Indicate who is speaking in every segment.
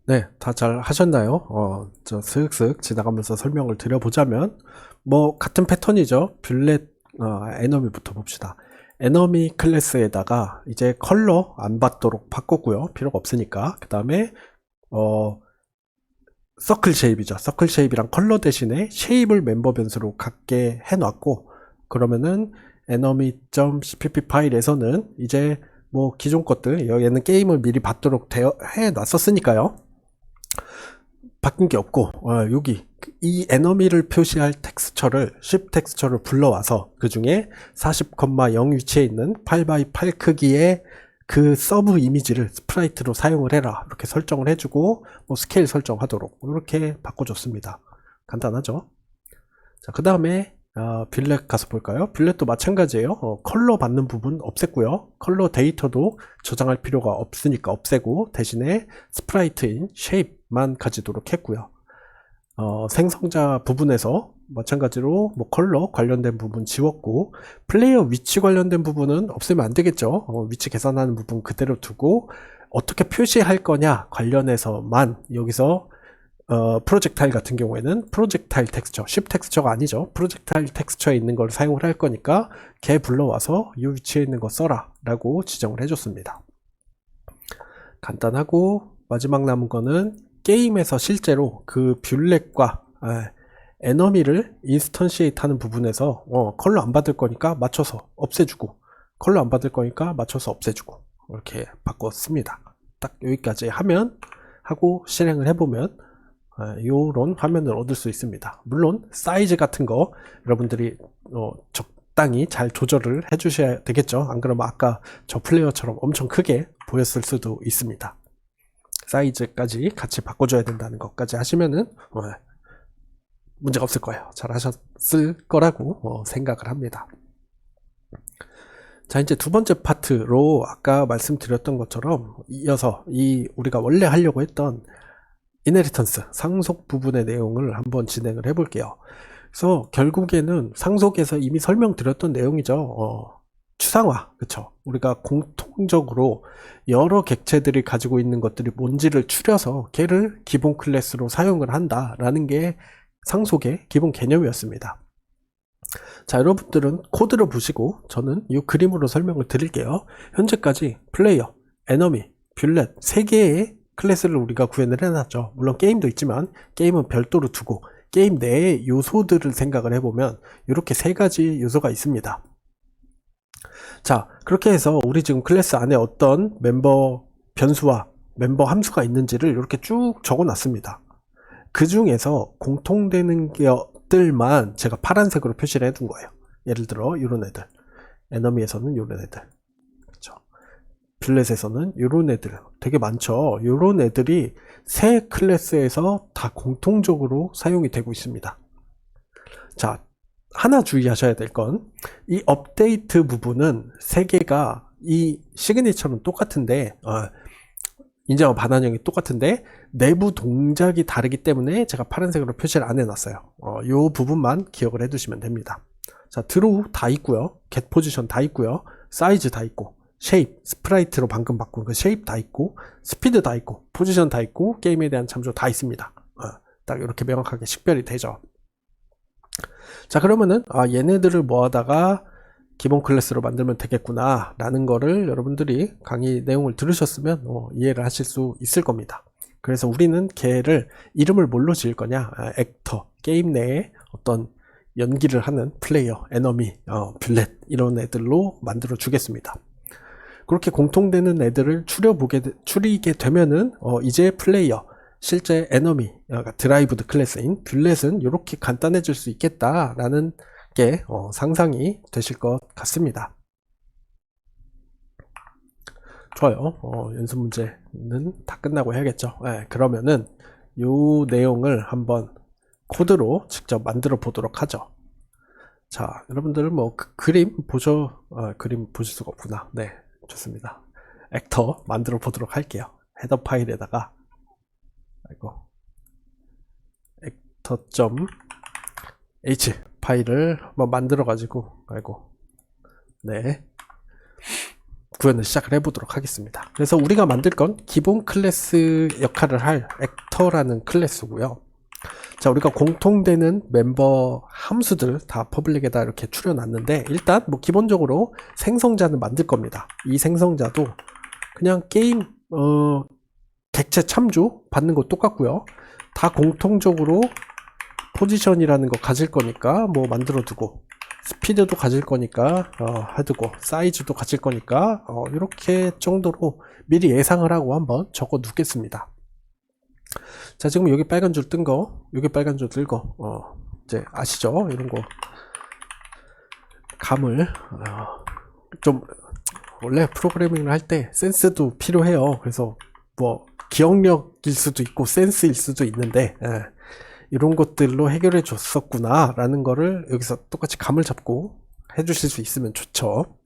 Speaker 1: 네, 다 잘 하셨나요? 저 슥슥 지나가면서 설명을 드려보자면, 뭐, 같은 패턴이죠. 뷰렛, 에너미부터 봅시다. 에너미 클래스에다가 이제 컬러 안 받도록 바꿨고요. 필요가 없으니까. 그 다음에, 어, 서클 쉐입이죠. 서클 쉐입이랑 컬러 대신에 쉐입을 멤버 변수로 갖게 해놨고, 그러면은 enemy.cpp 파일에서는 이제 뭐 기존 것들, 얘는 게임을 미리 받도록 해놨었으니까요. 바뀐 게 없고, 여기 이 에너미를 표시할 텍스처를 쉽 텍스처를 불러와서 그 중에 40,0 위치에 있는 8x8 크기의 그 서브 이미지를 스프라이트로 사용을 해라 이렇게 설정을 해주고 뭐 스케일 설정하도록 이렇게 바꿔줬습니다. 간단하죠? 자, 그 다음에 빌렛 가서 볼까요? 빌렛도 마찬가지예요. 컬러 받는 부분 없앴고요. 컬러 데이터도 저장할 필요가 없으니까 없애고 대신에 스프라이트인 쉐입만 가지도록 했고요. 생성자 부분에서 마찬가지로 뭐 컬러 관련된 부분 지웠고 플레이어 위치 관련된 부분은 없애면 안 되겠죠. 위치 계산하는 부분 그대로 두고 어떻게 표시할 거냐 관련해서만 여기서 프로젝타일 같은 경우에는 프로젝타일 텍스처, 쉽 텍스처가 아니죠. 프로젝타일 텍스처에 있는 걸 사용을 할 거니까 걔 불러와서 이 위치에 있는 거 써라 라고 지정을 해줬습니다. 간단하고 마지막 남은 거는 게임에서 실제로 그 뷰렛과 에너미를 인스턴시에이트 하는 부분에서 컬러 안 받을 거니까 맞춰서 없애주고 컬러 안 받을 거니까 맞춰서 없애주고 이렇게 바꿨습니다. 딱 여기까지 하면 하고 실행을 해보면 요런 화면을 얻을 수 있습니다. 물론 사이즈 같은 거 여러분들이 적당히 잘 조절을 해 주셔야 되겠죠. 안 그러면 아까 저 플레이어처럼 엄청 크게 보였을 수도 있습니다. 사이즈까지 같이 바꿔줘야 된다는 것까지 하시면은 문제가 없을 거예요. 잘 하셨을 거라고 생각을 합니다. 자, 이제 두 번째 파트로 아까 말씀드렸던 것처럼 이어서 우리가 원래 하려고 했던 이네리턴스, 상속 부분의 내용을 한번 진행을 해볼게요. 그래서 결국에는 상속에서 이미 설명드렸던 내용이죠. 추상화, 그쵸? 우리가 공통적으로 여러 객체들이 가지고 있는 것들이 뭔지를 추려서 걔를 기본 클래스로 사용을 한다라는 게 상속의 기본 개념이었습니다. 자, 여러분들은 코드를 보시고 저는 이 그림으로 설명을 드릴게요. 현재까지 플레이어, 에너미, 뷰렛 3개의 클래스를 우리가 구현을 해놨죠. 물론 게임도 있지만 게임은 별도로 두고 게임 내의 요소들을 생각을 해보면 이렇게 3가지 요소가 있습니다. 자, 그렇게 해서 우리 지금 클래스 안에 어떤 멤버 변수와 멤버 함수가 있는지를 이렇게 쭉 적어놨습니다. 그 중에서 공통되는 것들만 제가 파란색으로 표시를 해둔 거예요. 예를 들어 이런 애들, 에너미에서는 이런 애들, 뷰렛에서는 이런 애들 되게 많죠. 이런 애들이 새 클래스에서 다 공통적으로 사용이 되고 있습니다. 자, 하나 주의하셔야 될 건 이 업데이트 부분은 세 개가 이 시그니처는 똑같은데 인자와 반환형이 똑같은데 내부 동작이 다르기 때문에 제가 파란색으로 표시를 안 해놨어요. 이 부분만 기억을 해두시면 됩니다. 자, 드로우 다 있고요. 겟 포지션 다 있고요. 사이즈 다 있고 쉐입, 스프라이트로 방금 바꾼 그 쉐입 다 있고 스피드 다 있고 포지션 다 있고 게임에 대한 참조 다 있습니다. 딱 이렇게 명확하게 식별이 되죠. 자, 그러면은 얘네들을 모아다가 기본 클래스로 만들면 되겠구나 라는 거를 여러분들이 강의 내용을 들으셨으면 이해를 하실 수 있을 겁니다. 그래서 우리는 걔를 이름을 뭘로 지을 거냐, 액터, 게임 내에 어떤 연기를 하는 플레이어, 에너미, 뷰렛 이런 애들로 만들어 주겠습니다. 그렇게 공통되는 애들을 추리게 되면은 이제 플레이어, 실제 에너미, 드라이브드 클래스인 뷰렛은 이렇게 간단해질 수 있겠다라는 게 상상이 되실 것 같습니다. 좋아요. 연습 문제는 다 끝나고 해야겠죠. 그러면은 이 내용을 한번 코드로 직접 만들어 보도록 하죠. 자, 여러분들 뭐 그림 보실 수가 없구나. 네, 좋습니다. 액터 만들어 보도록 할게요. 헤더 파일에다가 액터.h 파일을 한번 만들어 가지고 네, 구현을 시작을 해보도록 하겠습니다. 그래서 우리가 만들 건 기본 클래스 역할을 할 액터라는 클래스고요. 자, 우리가 공통되는 멤버 함수들 다 퍼블릭에다 이렇게 추려놨는데, 일단 뭐 기본적으로 생성자는 만들 겁니다. 이 생성자도 그냥 게임 객체 참조 받는 거 똑같고요. 다 공통적으로 포지션이라는 거 가질 거니까 뭐 만들어 두고, 스피드도 가질 거니까 해두고, 사이즈도 가질 거니까 이렇게 정도로 미리 예상을 하고 한번 적어 두겠습니다. 자, 지금 여기 빨간 줄 뜬 거, 여기 빨간 줄 뜬 거, 이제 아시죠? 이런 거 감을 좀, 원래 프로그래밍을 할 때 센스도 필요해요. 그래서 뭐 기억력일 수도 있고 센스일 수도 있는데, 이런 것들로 해결해 줬었구나 라는 거를 여기서 똑같이 감을 잡고 해주실 수 있으면 좋죠.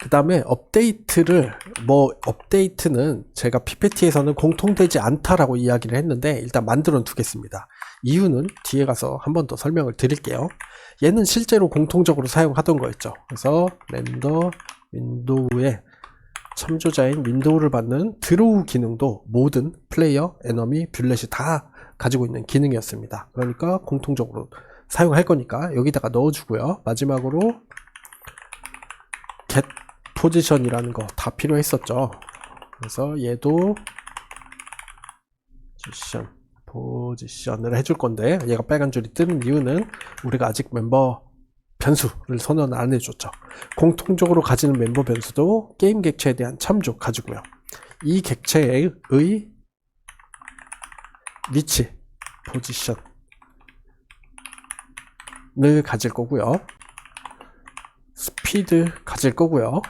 Speaker 1: 그 다음에 업데이트를, 업데이트는 제가 PPT에서는 공통되지 않다라고 이야기를 했는데, 일단 만들어 두겠습니다. 이유는 뒤에 가서 한 번 더 설명을 드릴게요. 얘는 실제로 공통적으로 사용하던 거였죠. 그래서 렌더 윈도우에 참조자인 윈도우를 받는 드로우 기능도 모든 플레이어, 에너미, 뷰렛이 다 가지고 있는 기능이었습니다. 그러니까 공통적으로 사용할 거니까 여기다가 넣어주고요. 마지막으로 get 포지션이라는 거 다 필요했었죠. 그래서 얘도 포지션을 해줄 건데, 얘가 빨간 줄이 뜨는 이유는 우리가 아직 멤버 변수를 선언 안 해줬죠. 공통적으로 가지는 멤버 변수도 게임 객체에 대한 참조 가지고요. 이 객체의 위치, 포지션을 가질 거고요. 스피드 가질 거고요.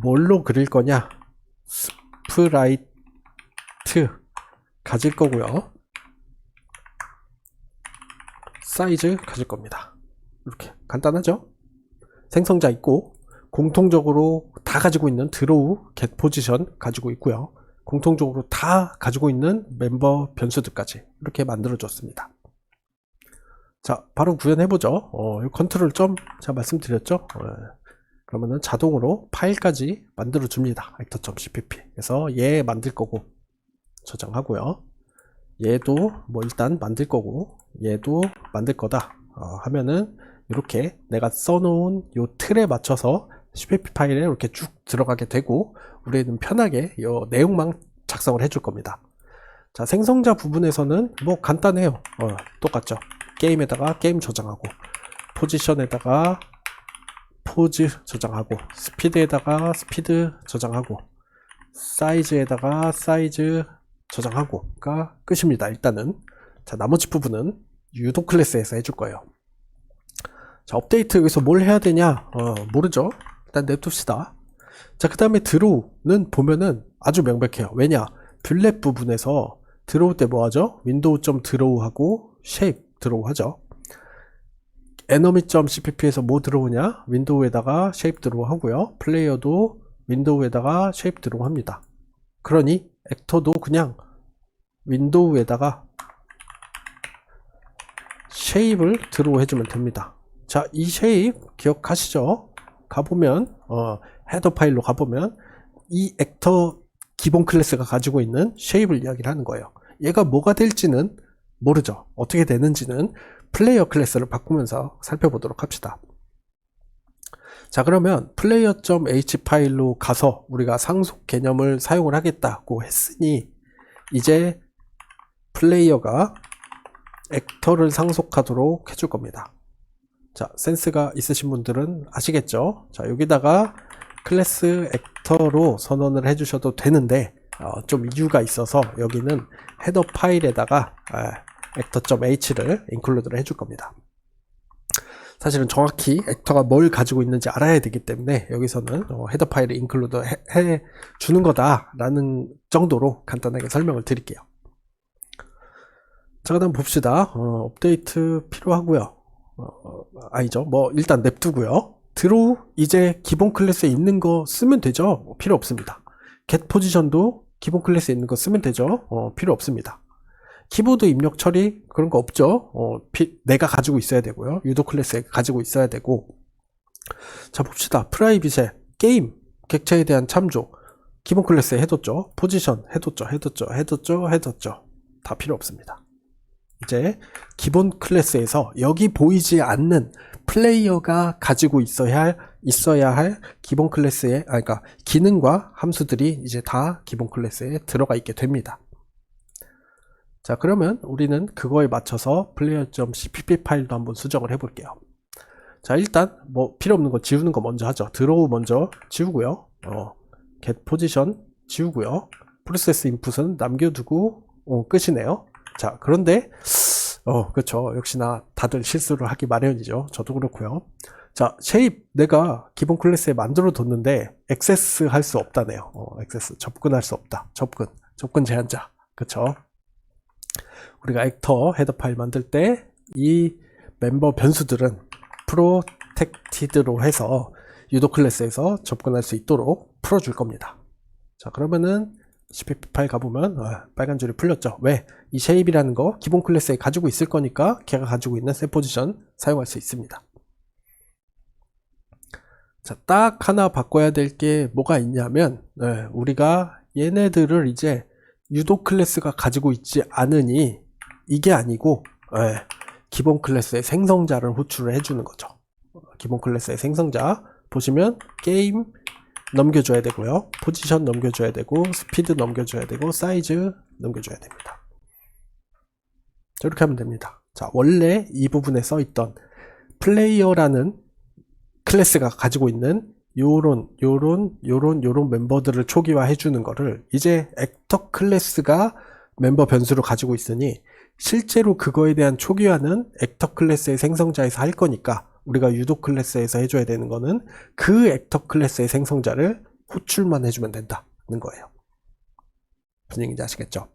Speaker 1: 뭘로 그릴 거냐? 스프라이트 가질 거고요. 사이즈 가질 겁니다. 이렇게 간단하죠? 생성자 있고, 공통적으로 다 가지고 있는 드로우, get 포지션 가지고 있고요. 공통적으로 다 가지고 있는 멤버 변수들까지 이렇게 만들어줬습니다. 자, 바로 구현해보죠. 컨트롤 점 제가 말씀드렸죠. 그러면은 자동으로 파일까지 만들어줍니다. actor.cpp. 그래서 얘 만들 거고 저장하고요. 얘도 뭐 일단 만들 거고, 얘도 만들 거다 하면은 이렇게 내가 써놓은 요 틀에 맞춰서 cpp 파일에 이렇게 쭉 들어가게 되고, 우리는 편하게 이 내용만 작성을 해줄 겁니다. 자, 생성자 부분에서는 뭐 간단해요. 똑같죠. 게임에다가 게임 저장하고, 포지션에다가 포즈 저장하고, 스피드에다가 스피드 저장하고, 사이즈에다가 사이즈 저장하고가 끝입니다. 일단은. 자, 나머지 부분은 유도 클래스에서 해줄 거예요. 자, 업데이트 여기서 뭘 해야 되냐? 모르죠. 일단 냅둡시다. 자, 그 다음에 드로우는 보면은 아주 명백해요. 왜냐? 뷰렛 부분에서 드로우 때 뭐 하죠? 윈도우.드로우 하고 쉐입 드로우 하죠. enemy.cpp에서 뭐 들어오냐? 윈도우에다가 쉐입 드로우 하고요. 플레이어도 윈도우에다가 쉐입 드로우 합니다. 그러니 액터도 그냥 윈도우에다가 쉐입을 드로우 해주면 됩니다. 자, 이 쉐입 기억하시죠? 가보면 헤더 파일로 가보면 이 액터 기본 클래스가 가지고 있는 쉐입을 이야기를 하는 거예요. 얘가 뭐가 될지는 모르죠. 어떻게 되는지는 플레이어 클래스를 바꾸면서 살펴보도록 합시다. 자, 그러면 player.h 파일로 가서 우리가 상속 개념을 사용을 하겠다고 했으니, 이제 플레이어가 액터를 상속하도록 해줄 겁니다. 자, 센스가 있으신 분들은 아시겠죠? 자, 여기다가 클래스 액터로 선언을 해주셔도 되는데, 좀 이유가 있어서 여기는 헤더 파일에다가 actor.h를 include를 해줄 겁니다. 사실은 정확히 액터가 뭘 가지고 있는지 알아야 되기 때문에 여기서는 헤더 파일을 include 해 주는 거다라는 정도로 간단하게 설명을 드릴게요. 자, 그 다음 봅시다. 업데이트 필요하고요. 아니죠. 뭐 일단 냅두고요. 드로우 이제 기본 클래스에 있는 거 쓰면 되죠. 필요 없습니다. get 포지션도 기본 클래스에 있는 거 쓰면 되죠. 필요 없습니다. 키보드 입력 처리 그런 거 없죠. 내가 가지고 있어야 되고요. 유도 클래스에 가지고 있어야 되고. 자, 봅시다. 프라이빗에 게임 객체에 대한 참조 기본 클래스에 해뒀죠. 포지션 해뒀죠. 다 필요 없습니다. 이제 기본 클래스에서 여기 보이지 않는 플레이어가 가지고 있어야 할 기본 클래스의 그러니까 기능과 함수들이 이제 다 기본 클래스에 들어가 있게 됩니다. 자, 그러면 우리는 그거에 맞춰서 player.cpp 파일도 한번 수정을 해볼게요. 자, 일단 뭐 필요 없는 거 지우는 거 먼저 하죠. 드로우 먼저 지우고요. get position 지우고요. process input은 남겨두고 끝이네요. 자, 그런데 그렇죠. 역시나 다들 실수를 하기 마련이죠. 저도 그렇고요. 자, shape 내가 기본 클래스에 만들어 뒀는데 액세스 할 수 없다네요. 액세스 접근할 수 없다. 접근 제한자. 그렇죠. 우리가 액터 헤더 파일 만들 때 이 멤버 변수들은 프로텍티드로 해서 유도 클래스에서 접근할 수 있도록 풀어줄 겁니다. 자, 그러면은 cpp 파일 가보면 빨간 줄이 풀렸죠. 왜? 이 shape이라는 거 기본 클래스에 가지고 있을 거니까 걔가 가지고 있는 set position 사용할 수 있습니다. 자, 딱 하나 바꿔야 될 게 뭐가 있냐면 우리가 얘네들을 이제 유도 클래스가 가지고 있지 않으니 이게 아니고 기본 클래스의 생성자를 호출을 해주는 거죠. 기본 클래스의 생성자 보시면 게임 넘겨줘야 되고요. 포지션 넘겨줘야 되고 스피드 넘겨줘야 되고 사이즈 넘겨줘야 됩니다. 이렇게 하면 됩니다. 자, 원래 이 부분에 써있던 플레이어라는 클래스가 가지고 있는 요런 멤버들을 초기화해 주는 거를 이제 액터 클래스가 멤버 변수로 가지고 있으니 실제로 그거에 대한 초기화는 액터 클래스의 생성자에서 할 거니까 우리가 유도 클래스에서 해줘야 되는 거는 그 액터 클래스의 생성자를 호출만 해주면 된다는 거예요. 무슨 얘기인지 아시겠죠?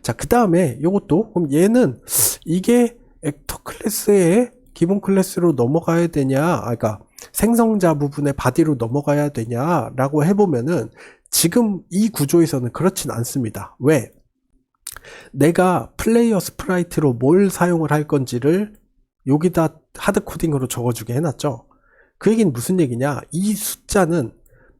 Speaker 1: 자, 그 다음에 요것도 그럼 얘는 이게 액터 클래스의 기본 클래스로 넘어가야 되냐, 그러니까 생성자 부분의 바디로 넘어가야 되냐라고 해보면은 지금 이 구조에서는 그렇진 않습니다. 왜? 내가 플레이어 스프라이트로 뭘 사용을 할 건지를 여기다 하드코딩으로 적어주게 해놨죠. 그 얘기는 무슨 얘기냐? 이 숫자는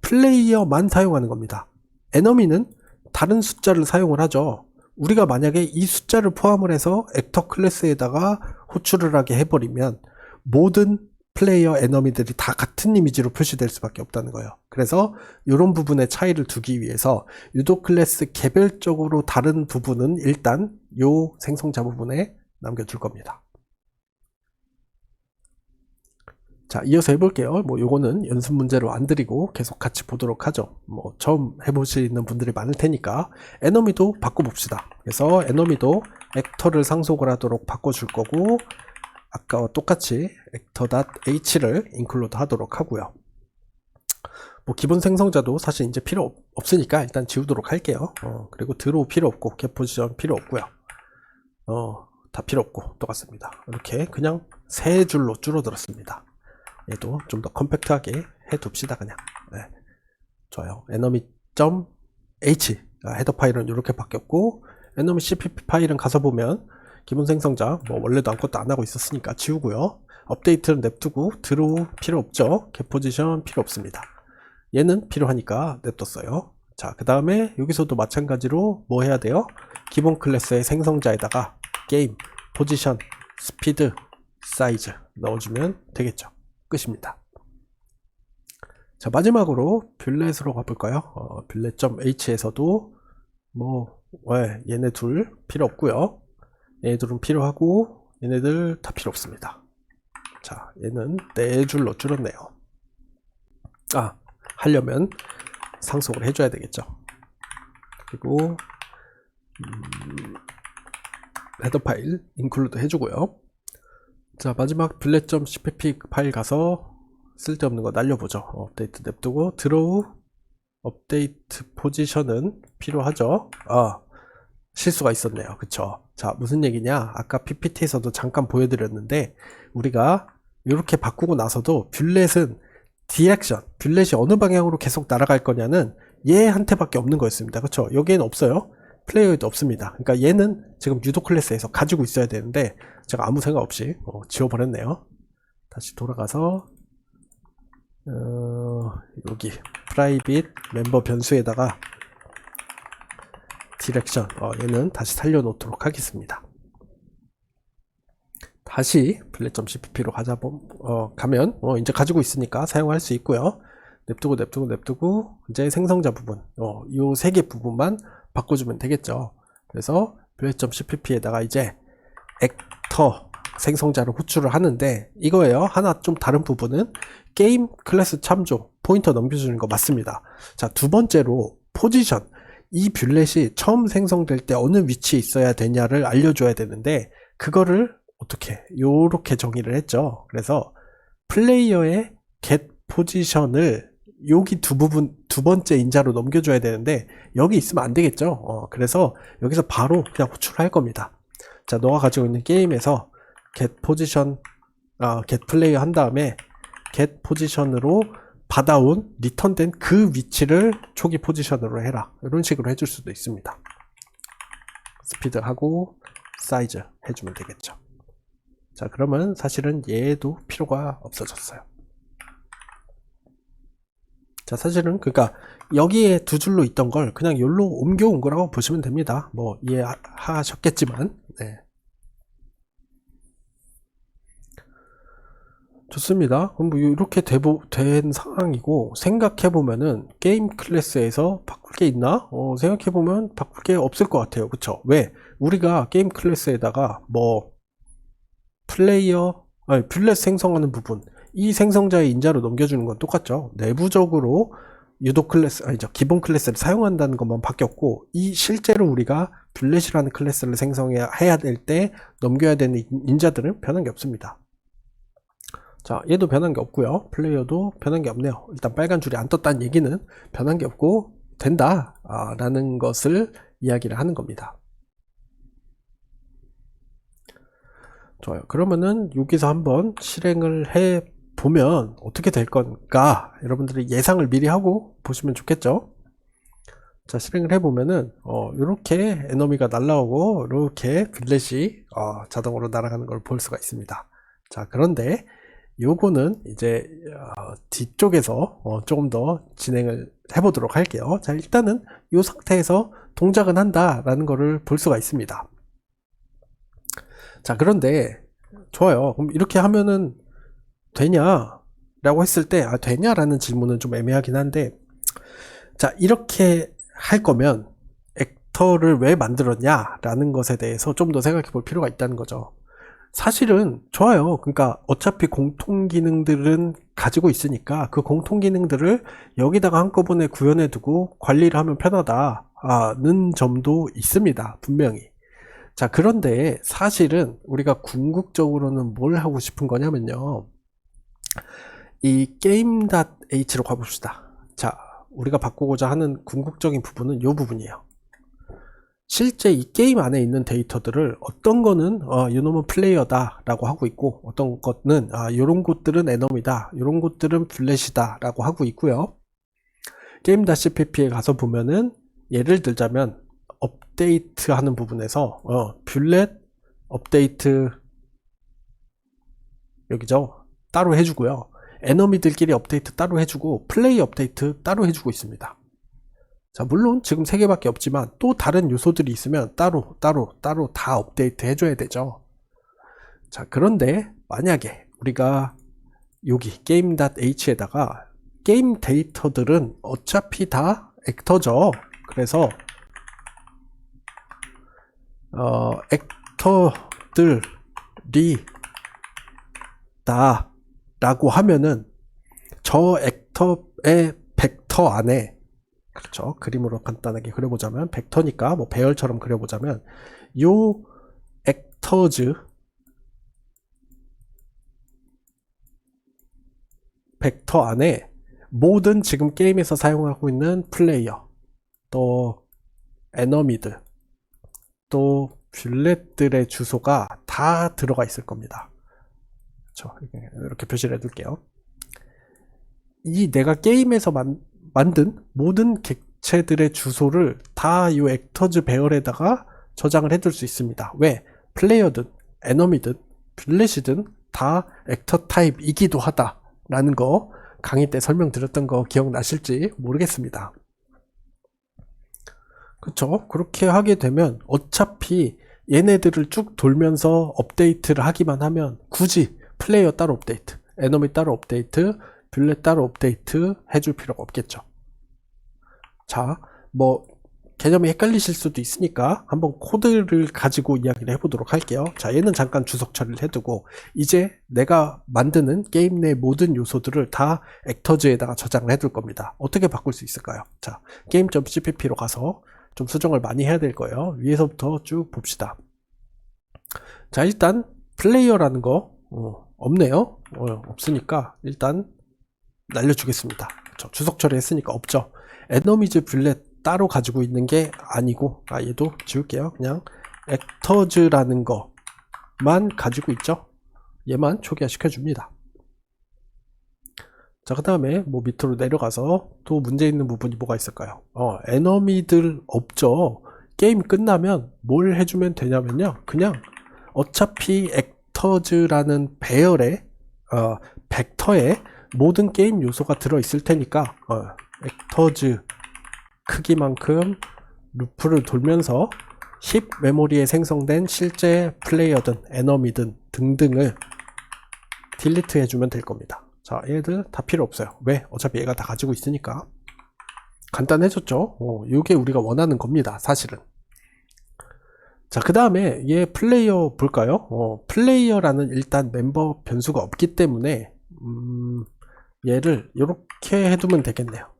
Speaker 1: 플레이어만 사용하는 겁니다. 에너미는 다른 숫자를 사용을 하죠. 우리가 만약에 이 숫자를 포함을 해서 액터 클래스에다가 호출을 하게 해버리면 모든 플레이어 에너미들이 다 같은 이미지로 표시될 수밖에 없다는 거예요. 그래서 이런 부분의 차이를 두기 위해서 유도 클래스 개별적으로 다른 부분은 일단 요 생성자 부분에 남겨둘 겁니다. 자, 이어서 해볼게요. 뭐 요거는 연습 문제로 안 드리고 계속 같이 보도록 하죠. 뭐 처음 해보시는 분들이 많을 테니까 에너미도 바꿔봅시다. 그래서 에너미도 액터를 상속을 하도록 바꿔줄 거고 아까와 똑같이 actor.h를 include 하도록 하고요. 뭐 기본 생성자도 사실 이제 필요 없으니까 일단 지우도록 할게요. 그리고 드로우 필요 없고 get position 필요 없고요. 다 필요 없고 똑같습니다. 이렇게 그냥 세 줄로 줄어들었습니다. 얘도 좀 더 컴팩트하게 해둡시다. 그냥 좋아요. enemy.h 헤더 파일은 이렇게 바뀌었고 enemy cpp 파일은 가서 보면 기본 생성자 뭐 원래도 아무것도 안 하고 있었으니까 지우고요. 업데이트는 냅두고 드로우 필요 없죠. get position 필요 없습니다. 얘는 필요하니까 냅뒀어요. 자, 그 다음에 여기서도 마찬가지로 뭐 해야 돼요? 기본 클래스의 생성자에다가 게임, 포지션, 스피드, 사이즈 넣어주면 되겠죠. 끝입니다. 자, 마지막으로 뷰렛으로 가볼까요? 뷰렛.h에서도 뭐 얘네 둘 필요 없고요. 얘네들은 필요하고 얘네들 다 필요 없습니다. 자, 얘는 4줄로 줄었네요. 하려면 상속을 해줘야 되겠죠. 그리고 헤더 파일 include 해주고요. 자, 마지막 뷰렛.cpp 파일 가서 쓸데없는 거 날려보죠. 업데이트 냅두고 드로우 업데이트 포지션은 필요하죠. 실수가 있었네요. 그쵸? 자, 무슨 얘기냐? 아까 PPT에서도 잠깐 보여드렸는데 우리가 이렇게 바꾸고 나서도 뷰렛은 디렉션, 뷰렛이 어느 방향으로 계속 날아갈 거냐는 얘한테밖에 없는 거였습니다. 그쵸? 여기에는 없어요. 플레이어에도 없습니다. 그러니까 얘는 지금 유도 클래스에서 가지고 있어야 되는데 제가 아무 생각 없이 지워버렸네요. 다시 돌아가서 여기 private 멤버 변수에다가 디렉션 얘는 다시 살려놓도록 하겠습니다. 다시 블렛.cpp로 가면 이제 가지고 있으니까 사용할 수 있고요. 냅두고 이제 생성자 부분 요 세 개 부분만 바꿔주면 되겠죠. 그래서 블렛.cpp에다가 이제 액터 생성자를 호출을 하는데 이거예요. 하나 좀 다른 부분은 게임 클래스 참조 포인터 넘겨주는 거 맞습니다. 자, 두 번째로 포지션, 이 뷰렛이 처음 생성될 때 어느 위치에 있어야 되냐를 알려줘야 되는데 그거를 어떻게 요렇게 정의를 했죠. 그래서 플레이어의 get 포지션을 여기 두 번째 인자로 넘겨줘야 되는데 여기 있으면 안 되겠죠. 그래서 여기서 바로 그냥 호출할 겁니다. 자, 너가 가지고 있는 게임에서 get 포지션 get 플레이어 한 다음에 get 포지션으로 받아온 리턴된 그 위치를 초기 포지션으로 해라. 이런 식으로 해줄 수도 있습니다. 스피드하고 사이즈 해주면 되겠죠. 자, 그러면 사실은 얘도 필요가 없어졌어요. 자, 사실은 그러니까 여기에 두 줄로 있던 걸 그냥 여기로 옮겨온 거라고 보시면 됩니다. 뭐 이해하셨겠지만. 네. 좋습니다. 그럼 뭐 이렇게 된 상황이고, 생각해보면은 게임 클래스에서 바꿀 게 있나? 생각해보면 바꿀 게 없을 것 같아요. 그쵸? 왜? 우리가 게임 클래스에다가 뭐 뷰렛 생성하는 부분, 이 생성자의 인자로 넘겨주는 건 똑같죠. 내부적으로 유도 클래스, 기본 클래스를 사용한다는 것만 바뀌었고, 이 실제로 우리가 뷰렛이라는 클래스를 생성해야 될 때 넘겨야 되는 인자들은 변한 게 없습니다. 자, 얘도 변한 게 없고요. 플레이어도 변한 게 없네요. 일단 빨간 줄이 안 떴다는 얘기는 변한 게 없고 된다 라는 것을 이야기를 하는 겁니다. 좋아요. 그러면은 여기서 한번 실행을 해 보면 어떻게 될 건가 여러분들이 예상을 미리 하고 보시면 좋겠죠. 자, 실행을 해 보면은 이렇게 에너미가 날라오고 이렇게 뷰렛이 자동으로 날아가는 걸 볼 수가 있습니다. 자, 그런데 요거는 이제 뒤쪽에서 조금 더 진행을 해보도록 할게요. 자, 일단은 이 상태에서 동작은 한다라는 거를 볼 수가 있습니다. 자, 그런데 좋아요. 그럼 이렇게 하면은 되냐라고 했을 때 되냐라는 질문은 좀 애매하긴 한데, 자, 이렇게 할 거면 액터를 왜 만들었냐라는 것에 대해서 좀 더 생각해 볼 필요가 있다는 거죠. 사실은 좋아요. 그러니까 어차피 공통 기능들은 가지고 있으니까 그 공통 기능들을 여기다가 한꺼번에 구현해 두고 관리를 하면 편하다는 점도 있습니다. 분명히. 자, 그런데 사실은 우리가 궁극적으로는 뭘 하고 싶은 거냐면요, 이 game.h로 가봅시다. 자, 우리가 바꾸고자 하는 궁극적인 부분은 이 부분이에요. 실제 이 게임 안에 있는 데이터들을 어떤 거는 요놈은 플레이어다 라고 하고 있고, 어떤 것은 요런 곳들은 에너미다, 요런 곳들은 뷰렛이다 라고 하고 있고요. game.cpp에 가서 보면은 예를 들자면 업데이트 하는 부분에서 뷰렛 업데이트 여기죠, 따로 해주고요. 에너미들끼리 업데이트 따로 해주고 플레이 업데이트 따로 해주고 있습니다. 자, 물론 지금 3개밖에 없지만 또 다른 요소들이 있으면 따로 다 업데이트 해줘야 되죠. 자, 그런데 만약에 우리가 여기 game.h에다가 게임 데이터들은 어차피 다 액터죠. 그래서 액터들이 다 라고 하면은 저 액터의 벡터 안에, 그렇죠, 그림으로 간단하게 그려보자면 벡터니까 뭐 배열처럼 그려보자면 요 액터즈 벡터 안에 모든 지금 게임에서 사용하고 있는 플레이어, 또 에너미들, 또 뷰렛들의 주소가 다 들어가 있을 겁니다. 그렇죠. 이렇게 표시를 해둘게요. 이 내가 게임에서 만든 모든 객체들의 주소를 다 이 액터즈 배열에다가 저장을 해둘 수 있습니다. 왜? 플레이어든 에너미든 뷰렛이든 다 액터 타입이기도 하다라는 거 강의 때 설명드렸던 거 기억나실지 모르겠습니다. 그쵸? 그렇게 하게 되면 어차피 얘네들을 쭉 돌면서 업데이트를 하기만 하면 굳이 플레이어 따로 업데이트, 에너미 따로 업데이트, 뷰렛 따로 업데이트 해줄 필요가 없겠죠. 자, 뭐 개념이 헷갈리실 수도 있으니까 한번 코드를 가지고 이야기를 해보도록 할게요. 자, 얘는 잠깐 주석 처리를 해두고 이제 내가 만드는 게임 내 모든 요소들을 다 액터즈에다가 저장을 해둘 겁니다. 어떻게 바꿀 수 있을까요? 자, game.cpp로 가서 좀 수정을 많이 해야 될 거예요. 위에서부터 쭉 봅시다. 자, 일단 플레이어라는 거 없네요. 없으니까 일단 날려주겠습니다. 주석 처리했으니까 없죠. 에너미즈 뷰렛 따로 가지고 있는 게 아니고, 얘도 지울게요. 그냥 액터즈라는 거만 가지고 있죠. 얘만 초기화 시켜줍니다. 자, 그 다음에 뭐 밑으로 내려가서 또 문제 있는 부분이 뭐가 있을까요? 에너미들 없죠. 게임 끝나면 뭘 해주면 되냐면요, 그냥 어차피 액터즈라는 배열에 벡터에 모든 게임 요소가 들어있을 테니까 액터즈 크기만큼 루프를 돌면서 힙 메모리에 생성된 실제 플레이어든 에너미든 등등을 딜리트 해주면 될 겁니다. 자, 얘들 다 필요 없어요. 왜? 어차피 얘가 다 가지고 있으니까. 간단해졌죠? 이게 우리가 원하는 겁니다, 사실은. 자, 그 다음에 얘 플레이어 볼까요? 플레이어라는 일단 멤버 변수가 없기 때문에 얘를 이렇게 해두면 되겠네요.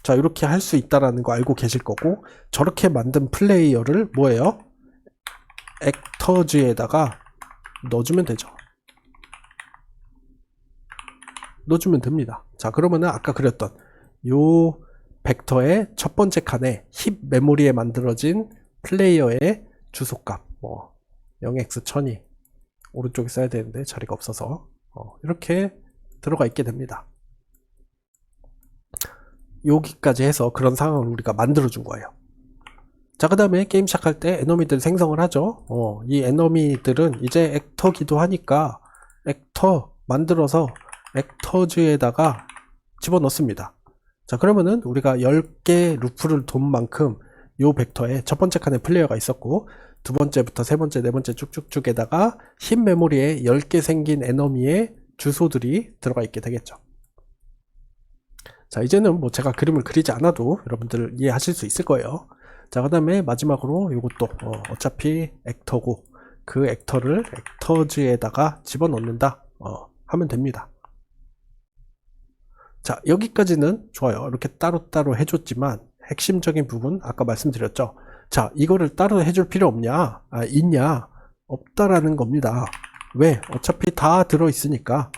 Speaker 1: 자, 이렇게 할 수 있다라는 거 알고 계실 거고, 저렇게 만든 플레이어를 뭐예요? 액터즈에다가 넣어주면 되죠. 넣어주면 됩니다. 자, 그러면은 아까 그렸던 요 벡터의 첫 번째 칸에 힙 메모리에 만들어진 플레이어의 주소값 0x1000이 오른쪽에 써야 되는데 자리가 없어서 이렇게 들어가 있게 됩니다. 여기까지 해서 그런 상황을 우리가 만들어 준 거예요. 자, 그 다음에 게임 시작할 때 에너미들 생성을 하죠. 이 에너미들은 이제 액터기도 하니까 액터 만들어서 액터즈에다가 집어넣습니다. 자, 그러면은 우리가 10개 루프를 돈 만큼 요 벡터에 첫 번째 칸에 플레이어가 있었고, 두 번째부터 세 번째, 네 번째 쭉쭉쭉에다가 흰 메모리에 10개 생긴 에너미의 주소들이 들어가 있게 되겠죠. 자, 이제는 뭐 제가 그림을 그리지 않아도 여러분들 이해하실 수 있을 거예요. 자, 그 다음에 마지막으로 이것도 어차피 액터고 그 액터를 액터즈에다가 집어넣는다 하면 됩니다. 자, 여기까지는 좋아요. 이렇게 따로따로 해줬지만 핵심적인 부분 아까 말씀드렸죠. 자, 이거를 따로 해줄 필요 없냐? 있냐? 없다라는 겁니다. 왜? 어차피 다 들어있으니까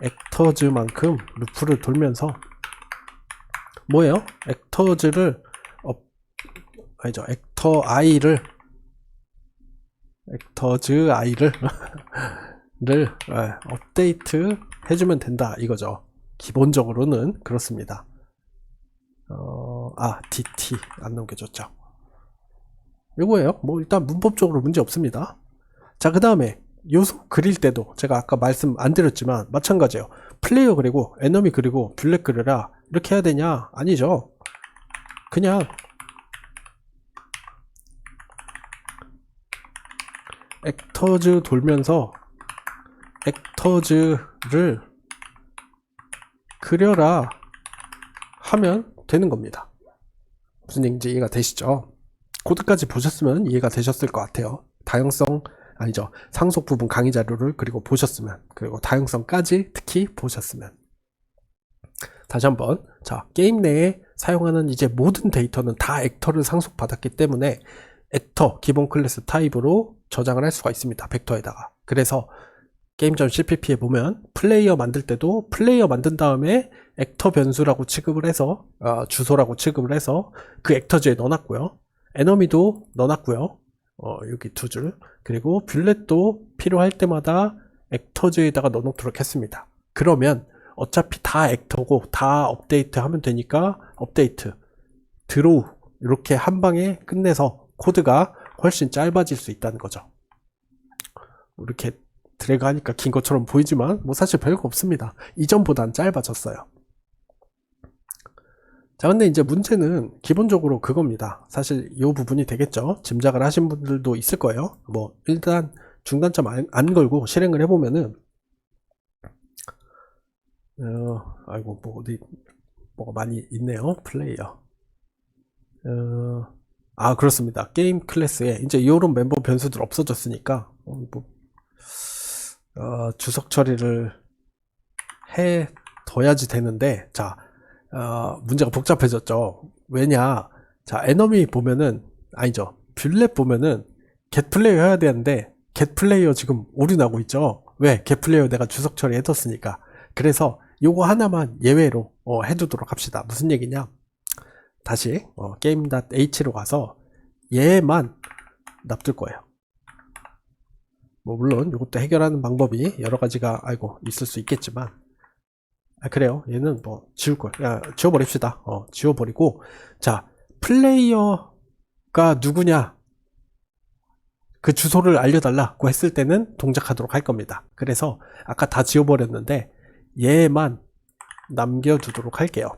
Speaker 1: 액터즈만큼 루프를 돌면서 뭐예요? 액터즈를 아니죠, 액터즈 i를 업데이트 해주면 된다 이거죠. 기본적으로는 그렇습니다. dt 안 넘겨줬죠. 이거예요. 뭐 일단 문법적으로 문제 없습니다. 자, 그 다음에 요소 그릴 때도 제가 아까 말씀 안 드렸지만 마찬가지예요. 플레이어 그리고 에너미 그리고 뷰렛 그려라 이렇게 해야 되냐? 아니죠. 그냥 액터즈 돌면서 액터즈를 그려라 하면 되는 겁니다. 무슨 얘기인지 이해가 되시죠? 코드까지 보셨으면 이해가 되셨을 것 같아요. 상속 부분 강의 자료를 그리고 보셨으면, 그리고 다양성까지 특히 보셨으면. 다시 한번, 자, 게임 내에 사용하는 이제 모든 데이터는 다 액터를 상속받았기 때문에 액터 기본 클래스 타입으로 저장을 할 수가 있습니다. 벡터에다가. 그래서 game.cpp에 보면 플레이어 만들 때도 플레이어 만든 다음에 액터 변수라고 취급을 해서 주소라고 취급을 해서 그 액터즈에 넣어놨고요. 에너미도 넣어놨고요. 여기 두 줄. 그리고 뷰렛도 필요할 때마다 액터즈에다가 넣어놓도록 했습니다. 그러면 어차피 다 액터고 다 업데이트 하면 되니까 업데이트, 드로우 이렇게 한 방에 끝내서 코드가 훨씬 짧아질 수 있다는 거죠. 이렇게 드래그 하니까 긴 것처럼 보이지만 뭐 사실 별거 없습니다. 이전보단 짧아졌어요. 자, 근데 이제 문제는 기본적으로 그겁니다. 사실 이 부분이 되겠죠. 짐작을 하신 분들도 있을 거예요. 뭐 일단 중단점 안 걸고 실행을 해보면은 아이고 뭐 어디 뭐가 많이 있네요. 플레이어. 그렇습니다. 게임 클래스에 이제 이런 멤버 변수들 없어졌으니까 주석 처리를 해 둬야지 되는데, 자, 문제가 복잡해졌죠. 왜냐, 자, 에너미 보면은, 아니죠. 뷰렛 보면은, get 플레이어 해야 되는데, get 플레이어 지금 오류나고 있죠. 왜? get 플레이어 내가 주석 처리 해뒀으니까. 그래서 요거 하나만 예외로 해두도록 합시다. 무슨 얘기냐? 다시 game.h로 가서 얘만 납둘 거예요. 뭐 물론 이것도 해결하는 방법이 여러 가지가 있을 수 있겠지만, 그래요. 얘는 뭐 지울 거야. 지워버립시다. 지워버리고, 자, 플레이어가 누구냐, 그 주소를 알려달라고 했을 때는 동작하도록 할 겁니다. 그래서 아까 다 지워버렸는데 얘만 남겨두도록 할게요.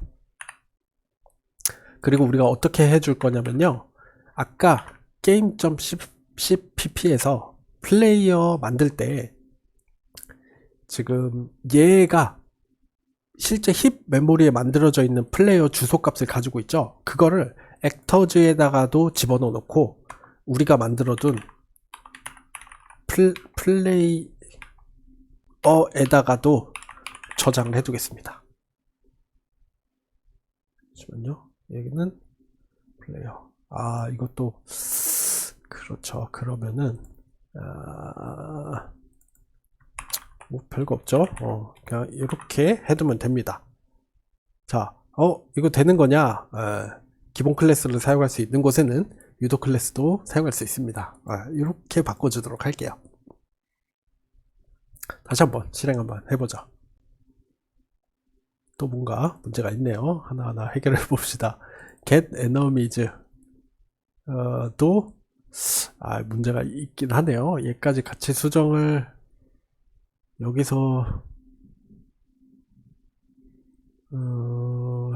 Speaker 1: 그리고 우리가 어떻게 해줄 거냐면요, 아까 game.cpp에서 플레이어 만들 때 지금 얘가 실제 힙 메모리에 만들어져 있는 플레이어 주소 값을 가지고 있죠. 그거를 액터즈에다가도 집어넣어 놓고 우리가 만들어둔 플레이어에다가도 저장을 해 두겠습니다. 잠시만요. 여기는 플레이어. 이것도 그렇죠. 그러면은 뭐 별거 없죠. 그냥 이렇게 해두면 됩니다. 자, 이거 되는 거냐? 기본 클래스를 사용할 수 있는 곳에는 유도 클래스도 사용할 수 있습니다. 이렇게 바꿔주도록 할게요. 다시 한번 실행 한번 해보죠. 또 뭔가 문제가 있네요. 하나하나 해결해 봅시다. get enemies 도 문제가 있긴 하네요. 얘까지 같이 수정을 여기서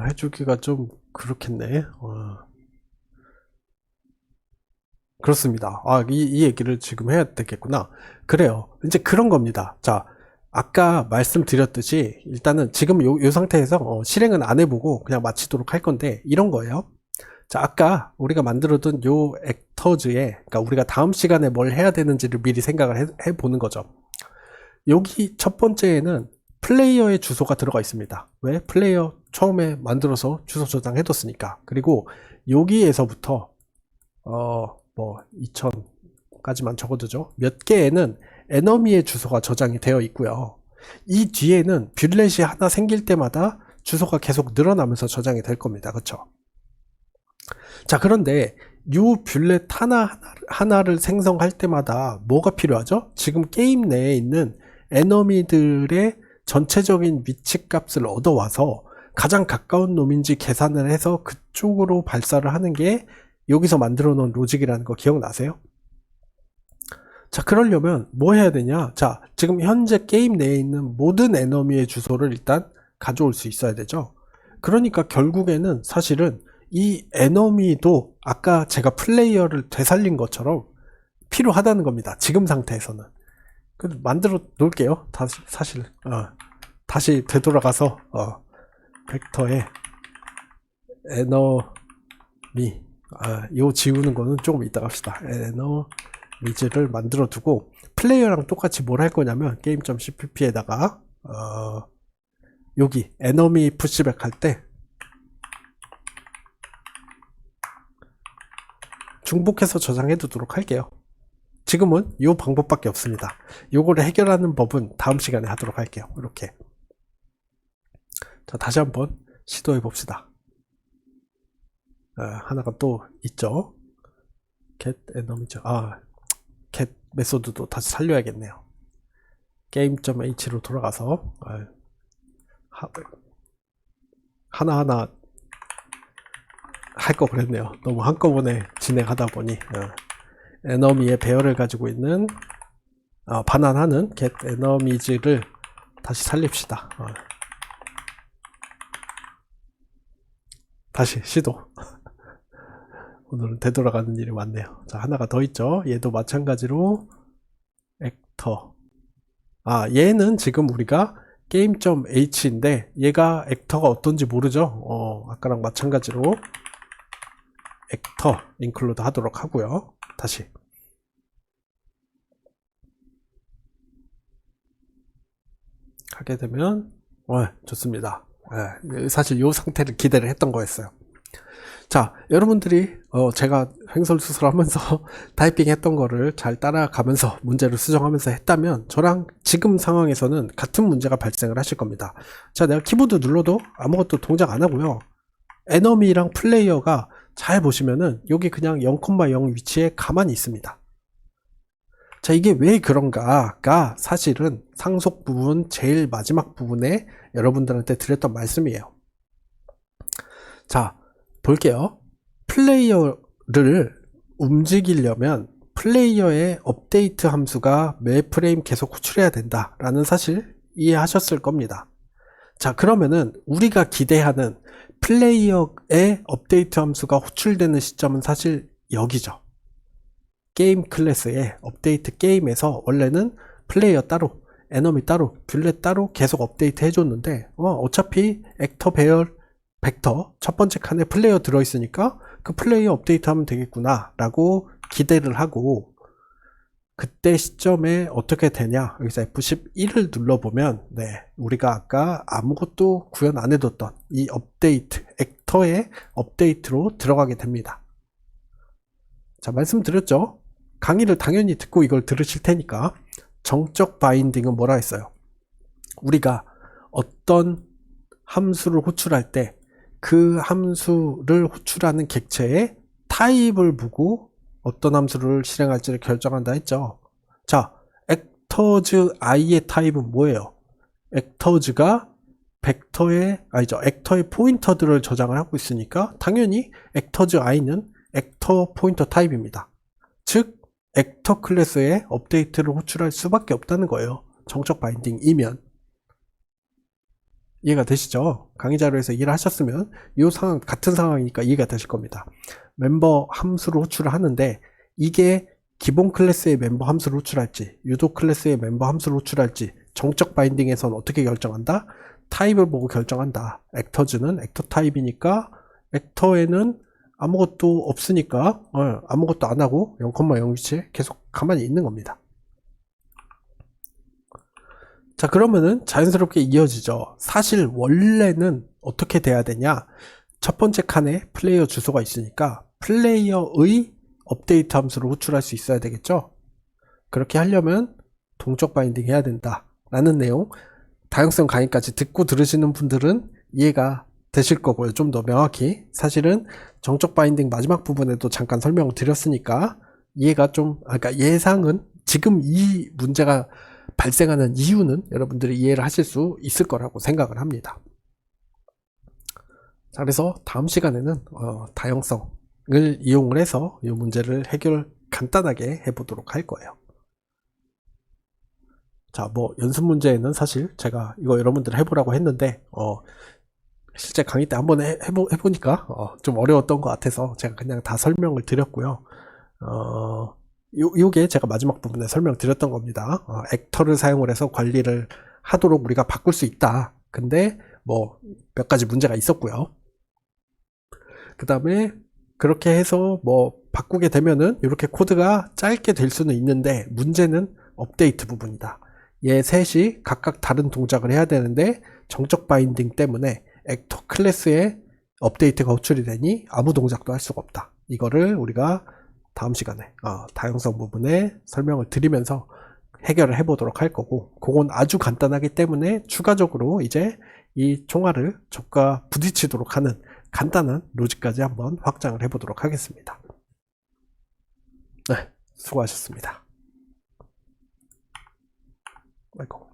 Speaker 1: 해주기가 좀 그렇겠네. 그렇습니다. 이 얘기를 지금 해야 되겠구나. 그래요. 이제 그런 겁니다. 자, 아까 말씀드렸듯이 일단은 지금 요 상태에서 실행은 안 해보고 그냥 마치도록 할 건데, 이런 거예요. 자, 아까 우리가 만들어둔 요 액터즈에, 그러니까 우리가 다음 시간에 뭘 해야 되는지를 미리 생각을 해보는 거죠. 여기 첫 번째에는 플레이어의 주소가 들어가 있습니다. 왜? 플레이어 처음에 만들어서 주소 저장해뒀으니까. 그리고 여기에서부터 뭐 2000까지만 적어두죠. 몇 개에는 에너미의 주소가 저장이 되어 있고요. 이 뒤에는 뷰렛이 하나 생길 때마다 주소가 계속 늘어나면서 저장이 될 겁니다. 그렇죠? 자, 그런데 이 뷰렛 하나를 생성할 때마다 뭐가 필요하죠? 지금 게임 내에 있는 에너미들의 전체적인 위치 값을 얻어와서 가장 가까운 놈인지 계산을 해서 그쪽으로 발사를 하는 게 여기서 만들어 놓은 로직이라는 거 기억나세요? 자, 그러려면 뭐 해야 되냐? 자, 지금 현재 게임 내에 있는 모든 에너미의 주소를 일단 가져올 수 있어야 되죠. 그러니까 결국에는 사실은 이 에너미도 아까 제가 플레이어를 되살린 것처럼 필요하다는 겁니다. 지금 상태에서는. 만들어 놓을게요. 사실 다시 되돌아가서 벡터에 에너미, 요 지우는 거는 조금 이따 합시다. 에너미즈를 만들어 두고 플레이어랑 똑같이 뭘 할 거냐면 game.cpp에다가 여기 에너미 푸시백 할 때 중복해서 저장해 두도록 할게요. 지금은 이 방법밖에 없습니다. 요거를 해결하는 법은 다음 시간에 하도록 할게요. 이렇게. 자, 다시 한번 시도해 봅시다. 하나가 또 있죠. get enom이죠. get 메소드도 다시 살려야겠네요. game.h로 돌아가서 하나하나 할 거 그랬네요. 너무 한꺼번에 진행하다 보니 에너미의 배열을 가지고 있는 반환하는 get enemy's를 다시 살립시다. 다시 시도. 오늘은 되돌아가는 일이 많네요. 자, 하나가 더 있죠. 얘도 마찬가지로 액터. 얘는 지금 우리가 game.h인데 얘가 액터가 어떤지 모르죠. 아까랑 마찬가지로 액터 include 하도록 하고요. 다시 하게 되면 좋습니다. 사실 이 상태를 기대를 했던 거였어요. 자, 여러분들이 제가 횡설수설하면서 타이핑 했던 거를 잘 따라가면서 문제를 수정하면서 했다면 저랑 지금 상황에서는 같은 문제가 발생을 하실 겁니다. 자, 내가 키보드 눌러도 아무것도 동작 안 하고요. 에너미랑 플레이어가 잘 보시면은 여기 그냥 0,0 위치에 가만히 있습니다. 자, 이게 왜 그런가가 사실은 상속 부분 제일 마지막 부분에 여러분들한테 드렸던 말씀이에요. 자, 볼게요. 플레이어를 움직이려면 플레이어의 업데이트 함수가 매 프레임 계속 호출해야 된다라는 사실 이해하셨을 겁니다. 자, 그러면은 우리가 기대하는 플레이어의 업데이트 함수가 호출되는 시점은 사실 여기죠. 게임 클래스의 업데이트 게임에서 원래는 플레이어 따로, 에너미 따로, 뷰렛 따로 계속 업데이트 해줬는데 어차피 액터, 배열, 벡터 첫 번째 칸에 플레이어 들어있으니까 그 플레이어 업데이트 하면 되겠구나 라고 기대를 하고, 그때 시점에 어떻게 되냐, 여기서 F11을 눌러보면 우리가 아까 아무것도 구현 안 해뒀던 이 업데이트, 액터의 업데이트로 들어가게 됩니다. 자, 말씀드렸죠. 강의를 당연히 듣고 이걸 들으실 테니까 정적 바인딩은 뭐라 했어요? 우리가 어떤 함수를 호출할 때 그 함수를 호출하는 객체의 타입을 보고 어떤 함수를 실행할지를 결정한다 했죠. 자, actors i의 타입은 뭐예요? actors가 액터의 포인터들을 저장을 하고 있으니까 당연히 actors i는 액터 포인터 타입입니다. 즉 액터 클래스의 업데이트를 호출할 수밖에 없다는 거예요. 정적 바인딩이면. 이해가 되시죠? 강의 자료에서 이해를 하셨으면 이 상황, 같은 상황이니까 이해가 되실 겁니다. 멤버 함수를 호출을 하는데 이게 기본 클래스의 멤버 함수를 호출할지 유도 클래스의 멤버 함수를 호출할지 정적 바인딩에서는 어떻게 결정한다? 타입을 보고 결정한다. 액터즈는 액터 타입이니까 액터에는 아무것도 없으니까 아무것도 안 하고 0,0 위치에 계속 가만히 있는 겁니다. 자, 그러면은 자연스럽게 이어지죠. 사실 원래는 어떻게 돼야 되냐, 첫 번째 칸에 플레이어 주소가 있으니까 플레이어의 업데이트 함수를 호출할 수 있어야 되겠죠. 그렇게 하려면 동적 바인딩 해야 된다 라는 내용, 다양성 강의까지 듣고 들으시는 분들은 이해가 되실 거고요. 좀 더 명확히. 사실은 정적 바인딩 마지막 부분에도 잠깐 설명을 드렸으니까 이해가 좀, 그러니까 예상은 지금 이 문제가 발생하는 이유는 여러분들이 이해를 하실 수 있을 거라고 생각을 합니다. 자, 그래서 다음 시간에는 다양성을 이용을 해서 이 문제를 간단하게 해보도록 할 거예요. 자, 뭐 연습 문제는 사실 제가 이거 여러분들 해보라고 했는데 실제 강의 때 한번 해보니까 좀 어려웠던 것 같아서 제가 그냥 다 설명을 드렸고요. 요게 제가 마지막 부분에 설명드렸던 겁니다. 액터를 사용을 해서 관리를 하도록 우리가 바꿀 수 있다. 근데 뭐 몇 가지 문제가 있었고요. 그 다음에 그렇게 해서 뭐 바꾸게 되면은 이렇게 코드가 짧게 될 수는 있는데 문제는 업데이트 부분이다. 얘 셋이 각각 다른 동작을 해야 되는데 정적 바인딩 때문에 액터 클래스에 업데이트가 호출이 되니 아무 동작도 할 수가 없다. 이거를 우리가 다음 시간에 다양성 부분에 설명을 드리면서 해결을 해보도록 할 거고, 그건 아주 간단하기 때문에 추가적으로 이제 이 총알을 적과 부딪히도록 하는 간단한 로직까지 한번 확장을 해보도록 하겠습니다. 네, 수고하셨습니다. 아이고.